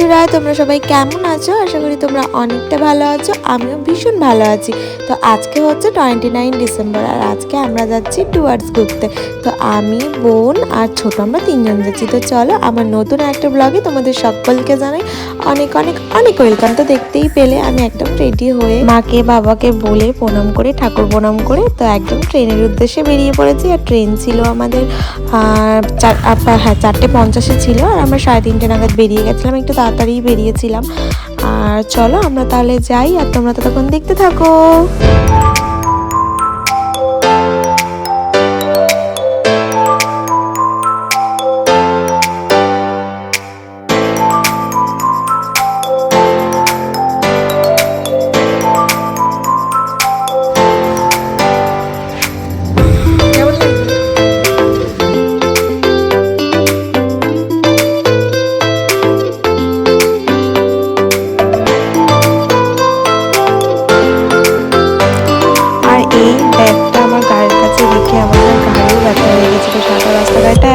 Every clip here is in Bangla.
বন্ধুরা, তোমরা সবাই কেমন আছো? আশা করি তোমরা অনেকটা ভালো আছো। আমিও ভীষণ ভালো আছি। তো আজকে হচ্ছে 29 ডিসেম্বর আর আজকে আমরা যাচ্ছি টুয়ার্ডস ঘুরতে। তো আমি, বোন আর ছোট আমরা তিনজন যাচ্ছি। তো চলো আমার নতুন একটা ব্লগে তোমাদের সকলকে জানাই অনেক অনেক অনেক ওয়েলকাম। তো দেখতেই পেলে আমি একদম রেডি হয়ে মাকে বাবাকে বলে প্রণাম করে ঠাকুর প্রণাম করে তো একদম ট্রেনের উদ্দেশ্যে বেরিয়ে পড়েছি। আর ট্রেন ছিল আমাদের 4:50 ছিল আর আমরা 3:30 নাগাদ বেরিয়ে গেছিলাম, একটু তাড়াতাড়ি বেরিয়েছিলাম। আর চলো আমরা তাহলে যাই আর তোমরা ততক্ষণ দেখতে থাকো।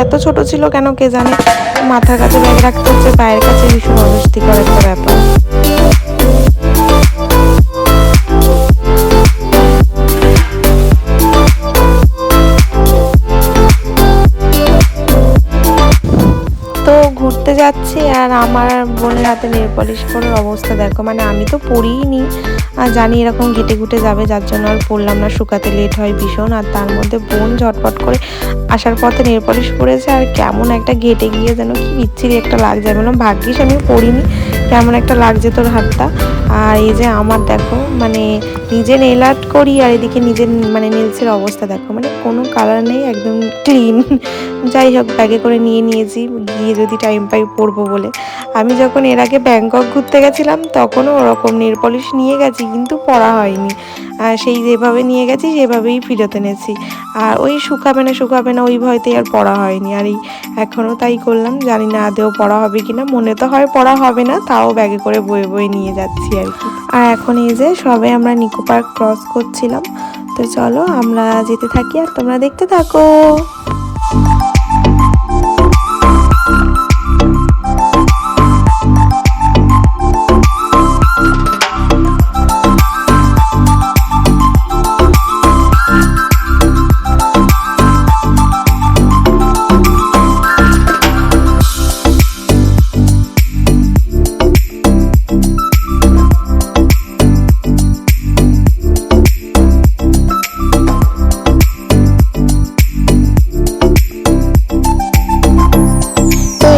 এত ছোট ছিল কেন কে জানে, মাথার কাছে ব্যাগ রাখতে হচ্ছে, পায়ের কাছে ভীষণ অস্বস্তিকর একটা ব্যাপার। তো ঘুরতে যাচ্ছি আর আমার বোনের হাতে নেল পলিশ করার অবস্থা দেখো, মানে আমি তো পরিনি, জানি এরকম ঘেটে ঘুটে যাবে, যার জন্য আর পরলাম না, শুকাতে লেট হয় ভীষণ। আর তার মধ্যে বোন ঝটপট করে আসার পথে নেল পলিশ পরেছে আর কেমন একটা ঘেটে গিয়ে যেন কি বিচ্ছিরি একটা লাগছে। আমি বললাম ভাগ্যিস আমি পরিনি, কেমন একটা লাগছে তোর হাতটা। আর এই যে আমার দেখো, মানে নিজে নেল আর্ট করি আর এদিকে নিজের মানে নেলসের অবস্থা দেখো, মানে কোনো কালার নেই, একদম ক্লিন। যাই হোক, ব্যাগে করে নিয়ে নিয়েছি, গিয়ে যদি টাইম পাই পরবো বলে। আমি যখন এর আগে ব্যাংকক ঘুরতে গেছিলাম তখনও ওরকম নেল পলিশ নিয়ে গেছি, কিন্তু পরা হয়নি। সেই যেভাবে নিয়ে গেছি সেভাবেই ফেরত এনেছি। আর ওই শুকাবে না ওই ভয়তেই আর পড়া হয়নি। আর এই এখনও তাই করলাম, জানি না আদেও পড়া হবে কিনা, মনে তো হয় পড়া হবে না, তাও ব্যাগে করে বয়ে বয়ে নিয়ে যাচ্ছি আর কি। আর এখন এই যে সবে আমরা নিকো পার্ক ক্রস করছিলাম। তো চলো আমরা যেতে থাকি আর তোমরা দেখতে থাকো।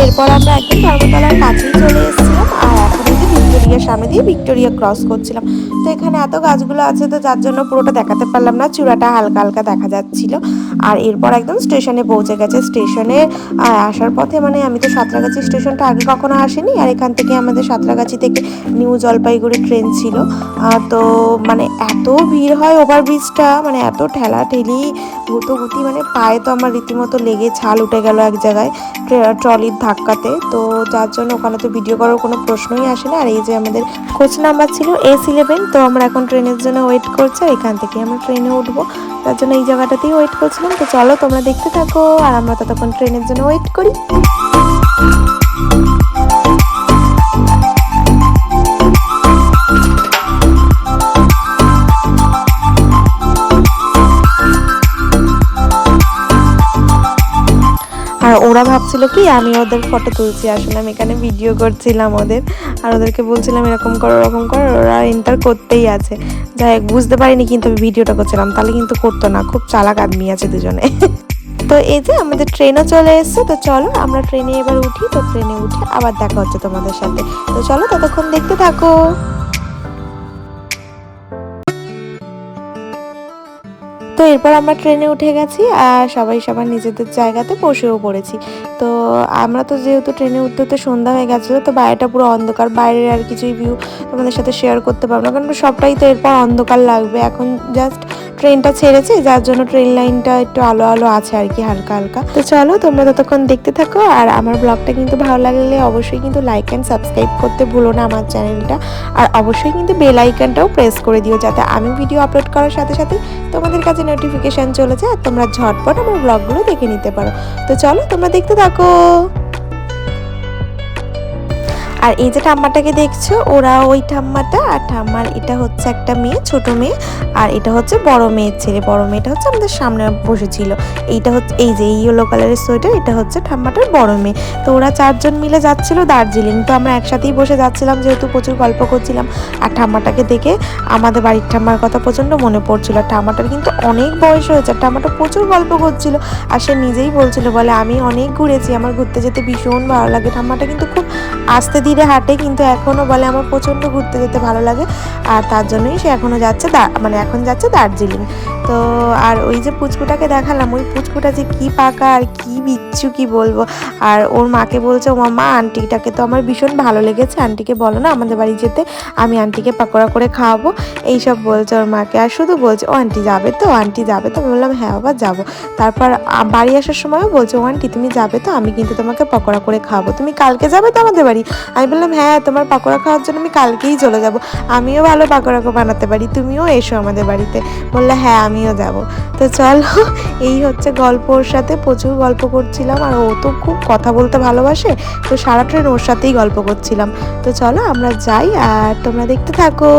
এরপর আমরা একদম ধর্মতলার কাছেই চলে এসেছিলাম আর এখন এই যে ভিক্টোরিয়ার সামনে দিয়ে ভিক্টোরিয়া ক্রস করছিলাম। তো এখানে এত গাছগুলো আছে তো যার জন্য পুরোটা দেখাতে পারলাম না, চূড়াটা হালকা হালকা দেখা যাচ্ছিল। আর এরপর একদম স্টেশনে পৌঁছে গেছে। স্টেশনে আসার পথে, মানে আমি তো সাঁতরাগাছি স্টেশনটা আগে কখনো আসিনি, আর এখান থেকে আমাদের সাঁতরাগাছি থেকে নিউ জলপাইগুড়ি ট্রেন ছিল। তো মানে এত ভিড় হয় ওভারব্রিজটা, মানে এত ঠেলা ঠেলি গুতি, মানে পায়ে তো আমার রীতিমতো লেগে ছাল উঠে গেল এক জায়গায় ট্রলির ধাক্কাতে। তো যার জন্য ওখানে তো ভিডিও করার কোনো প্রশ্নই আসে না। আর এই যে আমাদের কোচ নাম্বার ছিল S11, তো আমরা এখন ট্রেনের জন্য ওয়েট করছি, এখান থেকে আমরা ট্রেনে উঠবো, তার জন্য এই জায়গাটাতেই ওয়েট করছিলাম। তো চলো তোমরা দেখতে থাকো আর আমরা ততক্ষণ ট্রেনের জন্য ওয়েট করি। আর ওরা ভাবছিল কি আমি ওদের ফটো তুলছি, আসলে আমি এখানে ভিডিও করছিলাম ওদের। আর ওদেরকে বলছিলাম এরকম করো ওরকম করো, ওরা এন্টার করতেই আছে। যাই হোক, বুঝতে পারিনি কিন্তু আমি ভিডিওটা করছিলাম, তাহলে কিন্তু করতো না, খুব চালাক আদমি আছে দুজনে। তো এই যে আমাদের ট্রেনও চলে এসছে। তো চলো আমরা ট্রেনে এবার উঠি। তো ট্রেনে উঠে আবার দেখা হচ্ছে তোমাদের সাথে। তো চলো ততক্ষণ দেখতে থাকো। তো এরপর আমরা ট্রেনে উঠে গেছি আর সবাই সবার নিজেদের জায়গাতে বসেও পড়েছি। তো আমরা তো যেহেতু ট্রেনে উঠতে উঠতে সন্ধ্যা হয়ে গেছিলো, তো বাইরেটা পুরো অন্ধকার, বাইরের আর কিছুই ভিউ তোমাদের সাথে শেয়ার করতে পারবো না, কারণ সবটাই তো এরপর অন্ধকার লাগবে। এখন জাস্ট ট্রেনটা ছেড়েছে, যার জন্য ট্রেন লাইনটা একটু আলো আলো আছে আর কি, হালকা হালকা। তো চলো তোমরা ততক্ষণ দেখতে থাকো। আর আমার ব্লগটা কিন্তু ভালো লাগলে অবশ্যই কিন্তু লাইক অ্যান্ড সাবস্ক্রাইব করতে ভুলো না আমার চ্যানেলটা। আর অবশ্যই কিন্তু বেল আইকনটাও প্রেস করে দিও, যাতে আমি ভিডিও আপলোড করার সাথে সাথে তোমাদের কাছে নোটিফিকেশান চলে যায় আর তোমরা ঝটপট আমার ব্লগগুলো দেখে নিতে পারো। তো চলো তোমরা দেখতে থাকো। আর এই যে ঠাম্মাটাকে দেখছো, ওরা ওই ঠাম্মাটা, আর ঠাম্মার এটা হচ্ছে একটা মেয়ে, ছোট মেয়ে, আর এটা হচ্ছে বড় মেয়ের ছেলে। বড় মেয়েটা হচ্ছে আমাদের সামনে বসেছিল। এইটা হচ্ছে এই যে ইয়েলো কালারের সোয়েটার, এটা হচ্ছে ঠাম্মাটার বড় মেয়ে। তো ওরা 4 জন মিলে যাচ্ছিল দার্জিলিং। তো আমরা একসাথেই বসে যাচ্ছিলাম, যেহেতু প্রচুর গল্প করছিলাম। আর ঠাম্মাটাকে দেখে আমাদের বাড়ির ঠাম্মার কথা প্রচণ্ড মনে পড়ছিল। ঠাম্মাটার কিন্তু অনেক বয়স হয়েছে, ঠাম্মাটা প্রচুর গল্প করছিল। আর সে নিজেই বলছিল, বলে আমি অনেক ঘুরেছি, আমার ঘুরতে যেতে ভীষণ ভালো লাগে। ঠাম্মাটা কিন্তু খুব আস্তে ধীরে হাঁটে, কিন্তু এখনও বলে আমার প্রচণ্ড ঘুরতে যেতে ভালো লাগে। আর তার জন্যই সে এখনও যাচ্ছে, মানে এখন যাচ্ছে দার্জিলিং। তো আর ওই যে পুচকুটাকে দেখালাম, ওই পুচকুটা যে কি পাকা আর কি বিচ্ছু কি বলবো। আর ওর মাকে বলছে, ও মা আন্টিটাকে তো আমার ভীষণ ভালো লেগেছে, আন্টিকে বলো না আমাদের বাড়ি যেতে, আমি আন্টিকে পাকোড়া করে খাওয়াবো, এইসব বলছে ওর মাকে। আর শুধু বলছে, ও আন্টি যাবে তো, আন্টি যাবে তো। আমি বললাম হ্যাঁ বাবা যাবো। তারপর বাড়ি আসার সময়ও বলছে, ও আন্টি তুমি যাবে তো, আমি কিন্তু তোমাকে পাকোড়া করে খাওয়াবো, তুমি কালকে যাবে তো আমাদের বাড়ি। আমি বললাম হ্যাঁ, তোমার পাকোড়া খাওয়ার জন্য আমি কালকেই চলে যাব, আমিও ভালো পাকোড়া বানাতে পারি, তুমিও এসো আমাদের বাড়িতে। বললে হ্যাঁ আমিও যাব। তো চলো, এই হচ্ছে গল্প। ওর সাথে প্রচুর গল্প করছিলাম, আর ও তো খুব কথা বলতে ভালোবাসে, তো সারা ট্রেন ওর সাথেই গল্প করছিলাম। তো চলো আমরা যাই, আর তোমরা দেখতে থাকো।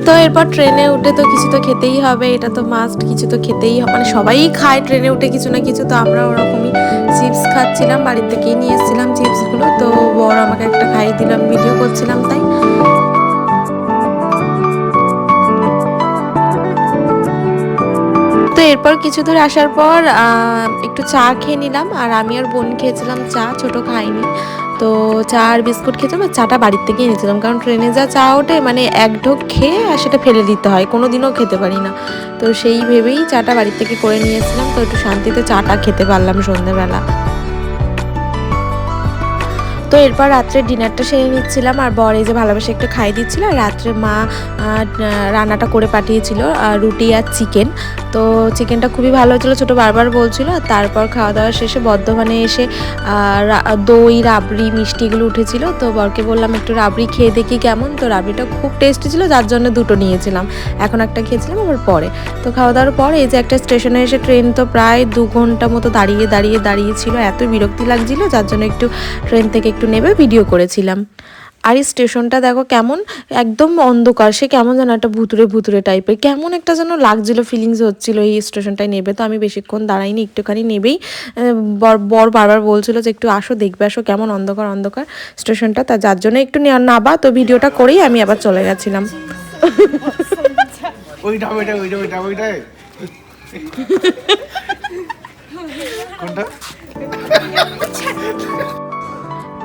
তো এরপর ট্রেনে উঠে তো কিছু তো খেতেই হবে, এটা তো মাস্ট, কিছু তো খেতেই হবে, মানে সবাই খায় ট্রেনে উঠে কিছু না কিছু। তো আমরা ওরকমই চিপস খাচ্ছিলাম, বাড়ির থেকেই নিয়ে এসেছিলাম চিপসগুলো। তো বর আমাকে একটা খাইয়ে দিলাম, ভিডিও করছিলাম তাই। তো এরপর কিছু দূর আসার পর একটু চা খেয়ে নিলাম, আর আমি আর বোন খেয়েছিলাম চা, ছোট খাইনি। তো চা আর বিস্কুট খেয়েছিলাম, আর চাটা বাড়ির থেকে এনেছিলাম, কারণ ট্রেনে যা চা ওঠে মানে এক ঢোক খেয়ে আর সেটা ফেলে দিতে হয়, কোনো দিনও খেতে পারি না। তো সেই ভেবেই চাটা বাড়ির থেকে করে নিয়েছিলাম, তো একটু শান্তিতে চাটা খেতে পারলাম সন্ধ্যেবেলা। তো এরপর রাত্রে ডিনারটা সেরে নিচ্ছিলাম, আর বর এই যে ভালোবাসে একটু খাইয়ে দিচ্ছিল। আর রাত্রে মা রান্নাটা করে পাঠিয়েছিল, রুটি আর চিকেন। তো চিকেনটা খুবই ভালো হয়েছিল, ছোটো বারবার বলছিল। আর তারপর খাওয়া দাওয়া শেষে বর্ধমানে এসে দই রাবড়ি মিষ্টিগুলো উঠেছিল। তো বরকে বললাম একটু রাবড়ি খেয়ে দেখি কেমন। তো রাবড়িটা খুব টেস্টি ছিল, যার জন্য দুটো নিয়েছিলাম, এখন একটা খেয়েছিলাম আবার পরে। তো খাওয়া দাওয়ার পর এই যে একটা স্টেশনে এসে, ট্রেন তো প্রায় 2 ঘন্টা মতো দাঁড়িয়েছিল, এত বিরক্তি লাগছিল, যার জন্য একটু ট্রেন থেকে একটু নেবে ভিডিও করেছিলাম। আর এই স্টেশনটা দেখো কেমন একদম অন্ধকার, সে কেমন যেন একটা ভুতুরে টাইপের, কেমন একটা যেন লাগছিল, ফিলিংস হচ্ছিল এই স্টেশনটায় নেবে। তো আমি বেশিক্ষণ দাঁড়াইনি, একটুখানি নেবেই বর বারবার বলছিল যে একটু আসো, দেখবে আসো কেমন অন্ধকার স্টেশনটা, তা যার জন্য একটু নাবা। তো ভিডিওটা করেই আমি আবার চলে গেছিলাম।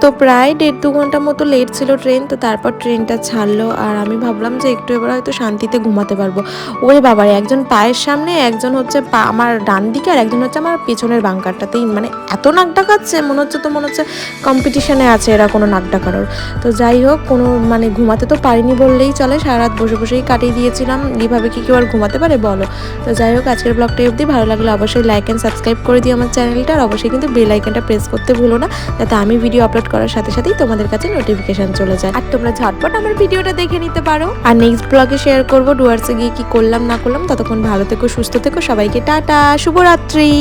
তো প্রায় 1.5-2 ঘন্টা মতো লেট ছিল ট্রেন। তো তারপর ট্রেনটা ছাড়লো, আর আমি ভাবলাম যে একটু এবার হয়তো শান্তিতে ঘুমাতে পারবো। ওরে বাবারে, একজন পায়ের সামনে, একজন হচ্ছে আমার ডান দিকে, আর একজন হচ্ছে আমার পেছনের বাঙ্কারটাতেই, মানে এত নাক ডাকাচ্ছে, মনে হচ্ছে কম্পিটিশনে আছে এরা কোনো নাক ডাকানোর। তো যাই হোক, কোনো মানে ঘুমাতে তো পারিনি বললেই চলে, সারা রাত বসেই কাটিয়ে দিয়েছিলাম। এইভাবে কি কেউ আর ঘুমাতে পারে বলো। তো যাই হোক, আজকের ব্লগটা অবধি, ভালো লাগলে অবশ্যই লাইক অ্যান্ড সাবস্ক্রাইব করে দিও আমার চ্যানেলটা, আর অবশ্যই কিন্তু বেল আইকনটা প্রেস করতে ভুলো না, যাতে আমি ভিডিও আপলোড করার সাথে সাথেই তোমাদের কাছে নোটিফিকেশন চলে যায়, আর তোমরা ঝটপট আমার ভিডিওটা দেখে নিতে পারো। আর নেক্সট ব্লগে শেয়ার করবো ডুয়ার্সে গিয়ে কি করলাম না করলাম। ততক্ষণ ভালো থেকো, সুস্থ থেকো, সবাইকে টাটা, শুভরাত্রি।